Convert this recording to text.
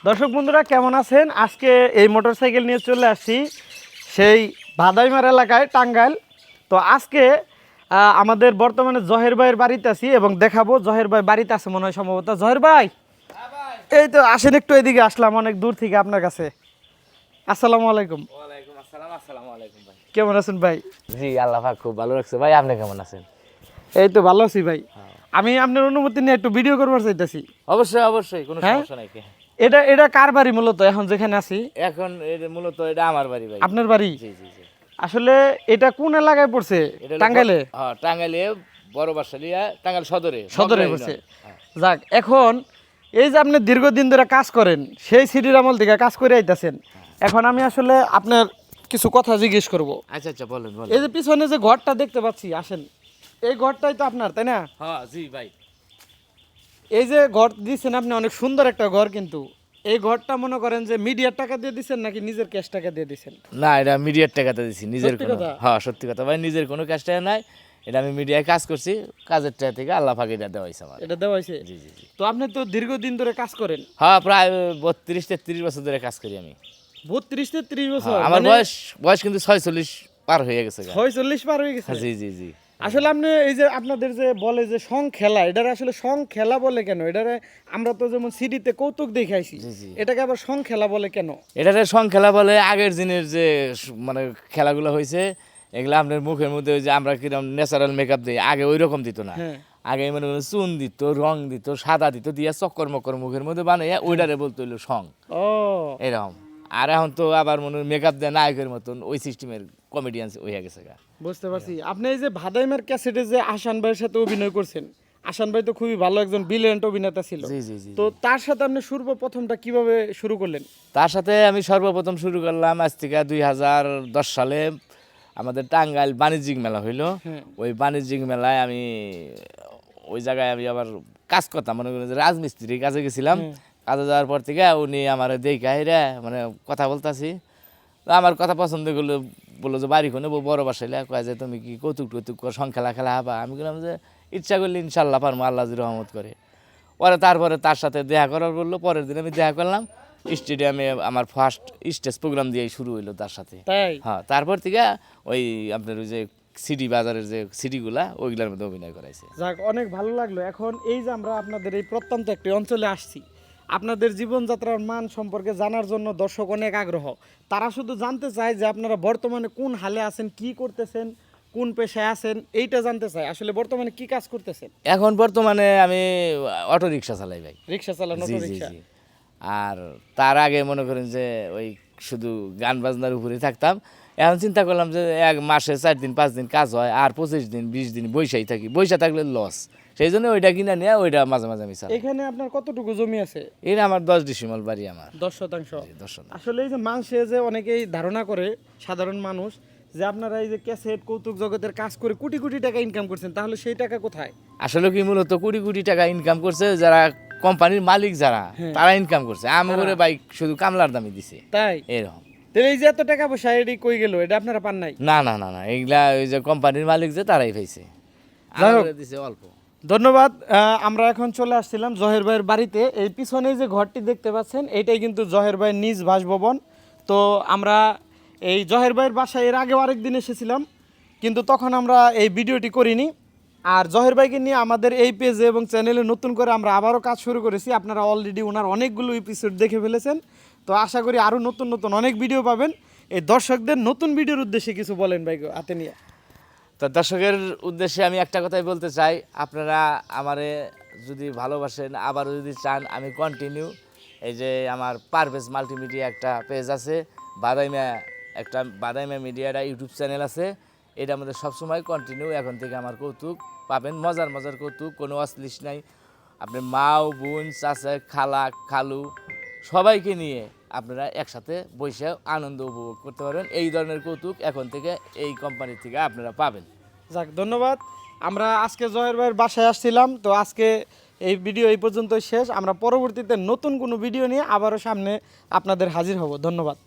দর্শক বন্ধুরা কেমন আছেন? আজকে এই মোটরসাইকেল নিয়ে চলে আসছি সেই ভাদাইমার এলাকায়, টাঙ্গাইল। তো আজকে আমাদের বর্তমানে জহের ভাইয়ের বাড়িতে আছি এবং দেখাবো জহের ভাই বাড়িতে আছে মনে হয় সম্ভবত। জহের ভাই, এই তো আসেন, একটু এদিকে আসলাম অনেক দূর থেকে আপনার কাছে। আসসালামু আলাইকুম। ওয়ালাইকুম আসসালাম। আসসালামু আলাইকুম ভাই। কেমন আছেন ভাই? জি আল্লাহ পাক খুব ভালো রাখছে ভাই, আপনি কেমন আছেন? এই তো ভালো আছি ভাই। আমি আপনার অনুমতি নিয়ে একটু ভিডিও করবার চাইতেছি। অবশ্যই অবশ্যই, কোনো হ্যাঁ? সমস্যা নাই। এটা কার বাড়ি মূলত এখন যেখানে আছি? এখন মূলত এটা আমার বাড়ি ভাই। আপনার বাড়ি? জি জি জি। আসলে এটা কোন এলাকায় পড়ছে? এটা হলো টাঙ্গাইলে? হ্যাঁ, টাঙ্গাইলে বড় বাসালিয়া, টাঙ্গাইল সদরে। সদরে মগরা পড়ছে। ইউনিয়ন। হ্যাঁ। যাক, এখন এই যে আপনি দীর্ঘদিন ধরে কাজ করেন, সেই সিডির আমল থেকে কাজ করে আইতাছেন। এখন আমি আসলে আপনার কিছু কথা জিজ্ঞেস করব। আচ্ছা আচ্ছা, বলেন বলেন। এই যে পিছনে যে ঘরটা দেখতে পাচ্ছি, আসেন, এই ঘরটাই তো আপনার, তাই না? হ্যাঁ জি ভাই। এই যে ঘর দিচ্ছেন আপনি, অনেক সুন্দর একটা ঘর, কিন্তু এই ঘরটা মনে করেন যে মিডিয়ার টাকা দিয়ে দিচ্ছেন নাকি নিজের ক্যাশ টাকা দিয়ে দিচ্ছেন? না, এটা মিডিয়ার টাকাতে দিছি, নিজের সত্যি কোনো। কথা? হ্যাঁ সত্যি কথা ভাই, নিজের কোনো কাজ টাকা নাই। এটা আমি মিডিয়ায় কাজ করছি, কাজের টাকা থেকে আল্লাহ পাক এটা দেওয়া হয়েছে আমার। এটা দেওয়া হয়েছে? জি জি জি। তো আপনি তো দীর্ঘদিন ধরে কাজ করেন। হ্যাঁ, প্রায় 32-33 বছর ধরে কাজ করি আমি। 32-33 বছর? হ্যাঁ, আমার বয়স কিন্তু 46 পার হয়ে গেছে। 46 পার হয়ে গেছে? জি জি জি। আসলে আপনি এই যে আপনাদের যে বলে যে সং খেলা, এটার আসলে সং খেলা বলে কেন? এটারে আমরা তো যেমন সিডিতে কৌতুক দেখাইছি, জি, জি। এটাকে আবার সং খেলা বলে কেন? এটাতে সং খেলা বলে, আগের দিনের যে মানে খেলাগুলো হয়েছে, এগুলো আপনার মুখের মধ্যে ওই যে আমরা কিরকম ন্যাচারাল মেকআপ দিই, আগে ওই রকম দিত না। হ্যাঁ। আগে মানে চুন দিত, রং দিত, সাদা দিত, দিয়ে চক্কর মক্কর মুখের মধ্যে বানাইয়া ওইটারে বলতে হইলো সং। ও এরকম। আর এখন তো আবার মনে মেকআপ দেয় নায়কের মতন, ওই সিস্টেমের কমেডিয়ান হয়ে গেছে গা। বুঝতে পারছি। আপনি এই যে ভাদাইমার ক্যাসেটে যে আসান ভাইয়ের সাথে অভিনয় করছেন, আসান ভাই তো খুবই ভালো একজন ব্রিলিয়ান্ট অভিনেতা ছিল। জি জি জি। তো তার সাথে আপনি সর্বপ্রথমটা কিভাবে শুরু করলেন? তার সাথে আমি সর্বপ্রথম শুরু করলাম আজ থেকে 2010 সালে। আমাদের টাঙ্গাইল বাণিজ্যিক মেলা হইলো। হ্যাঁ। ওই বাণিজ্যিক মেলায় আমি ওই জায়গায় আমি আবার কাজ করতাম, মনে করেন যে রাজমিস্ত্রি কাজে গেছিলাম। কাজে যাওয়ার পর থেকে উনি আমার দেখা হেরা মানে কথা বলতাছি, তো আমার কথা পছন্দ করলো, বললো যে বাড়ি কোনে বড় বাসাইলে, কয় যে তুমি কি কৌতুক টৌতুক সং খেলা খেলা হবা? আমি বললাম যে ইচ্ছা করলে ইনশাল্লাহ পারবো, আল্লাহ যদি রহমত করে। পরে তারপরে তার সাথে দেখা করার বললো, পরের দিন আমি দেখা করলাম স্টেডিয়ামে। আমার ফার্স্ট স্টেজ প্রোগ্রাম দিয়েই শুরু হইলো তার সাথে। তাই? হ্যাঁ, তারপর থেকে ওই আপনার ওই যে সিডি বাজারের যে সিডিগুলা, ওইগুলোর মধ্যে অভিনয় করাইছে। যাক, অনেক ভালো লাগলো। এখন এই যে আমরা আপনাদের এই প্রত্যন্ত একটি অঞ্চলে আসছি, আপনাদের জীবনযাত্রার মান সম্পর্কে জানার জন্য দর্শক অনেক আগ্রহ। তারা শুধু জানতে চায় যে আপনারা বর্তমানে কোন হালে আছেন, কি করতেছেন, কোন পেশায় আছেন, এইটা জানতে চায়। আসলে বর্তমানে কি কাজ করতেছেন? এখন বর্তমানে আমি অটো রিক্সা চালাই ভাই। রিক্সা চালান? জি অটো জি রিক্সা? জি। আর তার আগে মনে করেন যে ওই শুধু গান বাজনার উপরে থাকতাম। এখন চিন্তা করলাম যে এক মাসে 4 দিন 5 দিন কাজ হয়, আর 25 দিন 20 দিন বৈশাই থাকি, বৈশা থাকলে লস। সেই জন্য ওইটা কিনে নিয়ে ওইটা মাঝে মাঝে আমি চালাই। এখানে আপনার কতটুকু জমি আছে? এটা আমার 10 ডিসিমাল বাড়ি আমার। 10%? 10 না। আসলে এই যে মানুষে যে অনেকেই ধারণা করে, সাধারণ মানুষ, যে আপনারা এই যে ক্যাসেট কৌতুক জগতের কাজ করে কোটি কোটি টাকা ইনকাম করছেন, তাহলে সেই টাকা কোথায়? আসলে কি মূলত কোটি কোটি টাকা ইনকাম করছে যারা কোম্পানির মালিক, যারা তারা ইনকাম করছে। আমাদের বাইক শুধু কামলার দামই দিছে তাই? এরকম। তাহলে এই যে এত টাকা পয়সা এটি কই গেল? এটা আপনারা পান নাই? না না না না, এইগুলা ওই যে কোম্পানির মালিক যে তারাই পাইছে, যাই হোক, আমাদের দিছে অল্প। ধন্যবাদ। আমরা এখন চলে আসছিলাম জহের ভাইয়ের বাড়িতে। এই পিছনে যে ঘরটি দেখতে পাচ্ছেন, এইটাই কিন্তু জহের ভাইয়ের নিজ বাসভবন। তো আমরা এই জহের ভাইয়ের বাসায় এর আগেও আরেকদিন এসেছিলাম, কিন্তু তখন আমরা এই ভিডিওটি করিনি। আর জহের ভাইকে নিয়ে আমাদের এই পেজে এবং চ্যানেলে নতুন করে আমরা আবারও কাজ শুরু করেছি। আপনারা অলরেডি ওনার অনেকগুলো এপিসোড দেখে ফেলেছেন। তো আশা করি আরও নতুন নতুন অনেক ভিডিও পাবেন। এই দর্শকদের নতুন ভিডিওর উদ্দেশ্যে কিছু বলেন ভাই হাতে নিয়ে। তো দর্শকের উদ্দেশ্যে আমি একটা কথাই বলতে চাই, আপনারা আমারে যদি ভালোবাসেন, আবারও যদি চান, আমি কন্টিনিউ এই যে আমার পারভেজ মাল্টিমিডিয়া একটা পেজ আছে, বাদাইমা মিডিয়াটা ইউটিউব চ্যানেল আছে। এটা আমাদের সবসময় কন্টিনিউ এখন থেকে আমার কৌতুক পাবেন, মজার মজার কৌতুক, কোনো অশ্লীল নাই। আপনি মাও বোন চাচা খালা খালু সবাইকে নিয়ে আপনারা একসাথে বসে আনন্দ উপভোগ করতে পারবেন। এই ধরনের কৌতুক এখন থেকে এই কোম্পানি থেকে আপনারা পাবেন। যাক, ধন্যবাদ। আমরা আজকে জহের ভাইয়ের বাসায় আসছিলাম। তো আজকে এই ভিডিও এই পর্যন্তই শেষ। আমরা পরবর্তীতে নতুন কোনো ভিডিও নিয়ে আবারও সামনে আপনাদের হাজির হব। ধন্যবাদ।